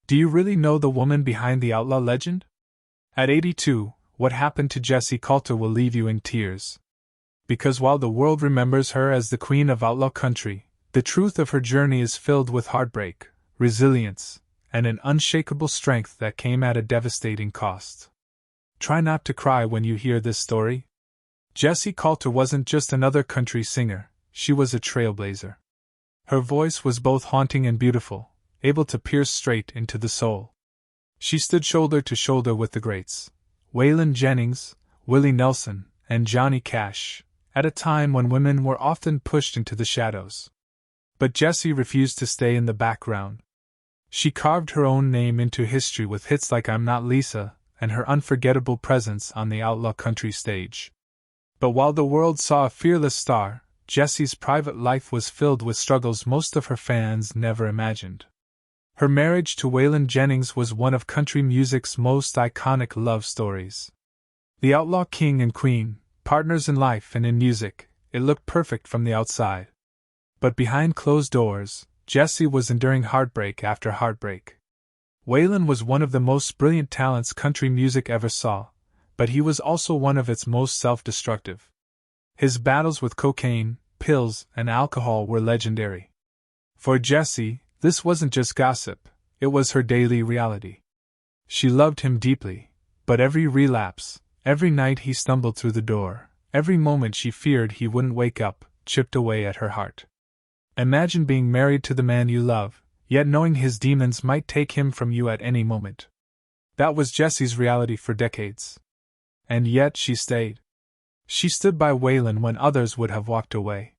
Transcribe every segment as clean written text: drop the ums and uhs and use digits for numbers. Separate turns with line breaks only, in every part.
Do you really know the woman behind the outlaw legend? At 82, what happened to Jessi Colter will leave you in tears. Because while the world remembers her as the queen of outlaw country, the truth of her journey is filled with heartbreak, resilience, and an unshakable strength that came at a devastating cost. Try not to cry when you hear this story. Jessi Colter wasn't just another country singer, she was a trailblazer. Her voice was both haunting and beautiful, able to pierce straight into the soul. She stood shoulder to shoulder with the greats, Waylon Jennings, Willie Nelson, and Johnny Cash, at a time when women were often pushed into the shadows. But Jessi refused to stay in the background. She carved her own name into history with hits like I'm Not Lisa and her unforgettable presence on the outlaw country stage. But while the world saw a fearless star, Jessi's private life was filled with struggles most of her fans never imagined. Her marriage to Waylon Jennings was one of country music's most iconic love stories. The outlaw king and queen, partners in life and in music, it looked perfect from the outside. But behind closed doors, Jessi was enduring heartbreak after heartbreak. Waylon was one of the most brilliant talents country music ever saw, but he was also one of its most self-destructive. His battles with cocaine, pills, and alcohol were legendary. For Jessi, this wasn't just gossip, it was her daily reality. She loved him deeply, but every relapse, every night he stumbled through the door, every moment she feared he wouldn't wake up, chipped away at her heart. Imagine being married to the man you love, yet knowing his demons might take him from you at any moment. That was Jessi's reality for decades. And yet she stayed. She stood by Waylon when others would have walked away.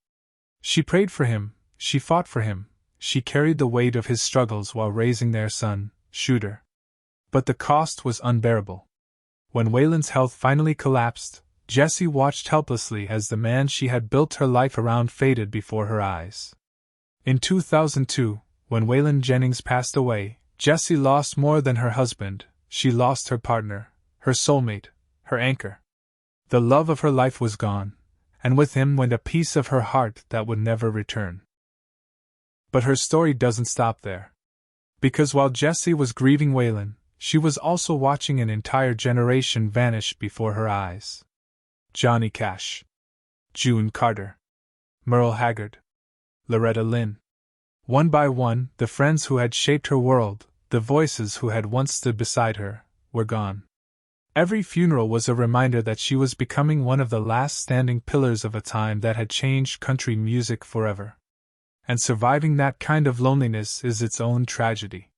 She prayed for him, she fought for him, she carried the weight of his struggles while raising their son, Shooter. But the cost was unbearable. When Waylon's health finally collapsed, Jessi watched helplessly as the man she had built her life around faded before her eyes. In 2002, when Waylon Jennings passed away, Jessi lost more than her husband. She lost her partner, her soulmate, her anchor. The love of her life was gone, and with him went a piece of her heart that would never return. But her story doesn't stop there. Because while Jessi was grieving Waylon, she was also watching an entire generation vanish before her eyes. Johnny Cash, June Carter, Merle Haggard, Loretta Lynn. One by one, the friends who had shaped her world, the voices who had once stood beside her, were gone. Every funeral was a reminder that she was becoming one of the last standing pillars of a time that had changed country music forever. And surviving that kind of loneliness is its own tragedy.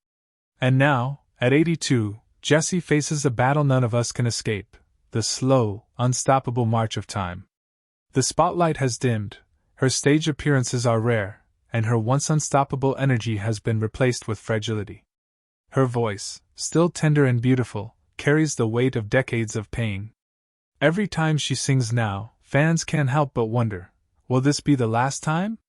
And now, at 82, Jessi faces a battle none of us can escape, the slow, unstoppable march of time. The spotlight has dimmed, her stage appearances are rare, and her once unstoppable energy has been replaced with fragility. Her voice, still tender and beautiful, carries the weight of decades of pain. Every time she sings now, fans can't help but wonder, will this be the last time?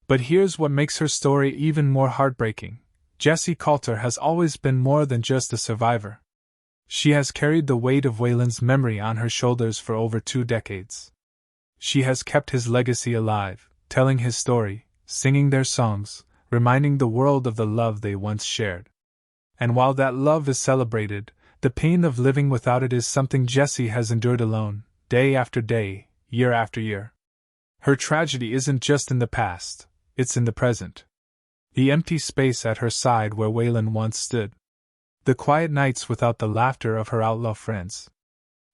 But here's what makes her story even more heartbreaking. Jessi Colter has always been more than just a survivor. She has carried the weight of Waylon's memory on her shoulders for over 2 decades. She has kept his legacy alive, telling his story, singing their songs, reminding the world of the love they once shared. And while that love is celebrated, the pain of living without it is something Jessi has endured alone, day after day, year after year. Her tragedy isn't just in the past, it's in the present. The empty space at her side where Waylon once stood. The quiet nights without the laughter of her outlaw friends.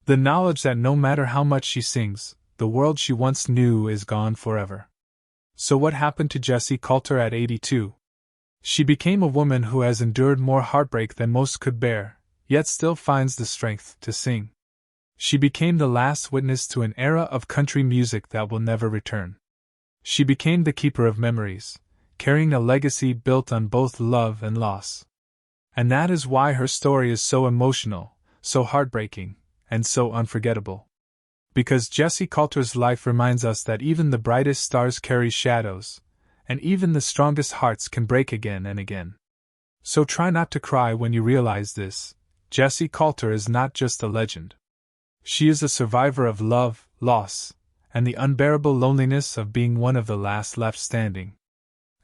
The knowledge that no matter how much she sings, the world she once knew is gone forever. So what happened to Jessi Colter at 82? She became a woman who has endured more heartbreak than most could bear, yet still finds the strength to sing. She became the last witness to an era of country music that will never return. She became the keeper of memories, carrying a legacy built on both love and loss. And that is why her story is so emotional, so heartbreaking, and so unforgettable. Because Jessi Colter's life reminds us that even the brightest stars carry shadows, and even the strongest hearts can break again and again. So try not to cry when you realize this. Jessi Colter is not just a legend. She is a survivor of love, loss, and the unbearable loneliness of being one of the last left standing.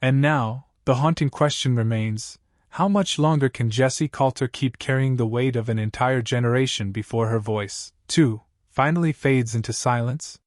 And now, the haunting question remains, How much longer can Jessi Colter keep carrying the weight of an entire generation before her voice, too, finally fades into silence?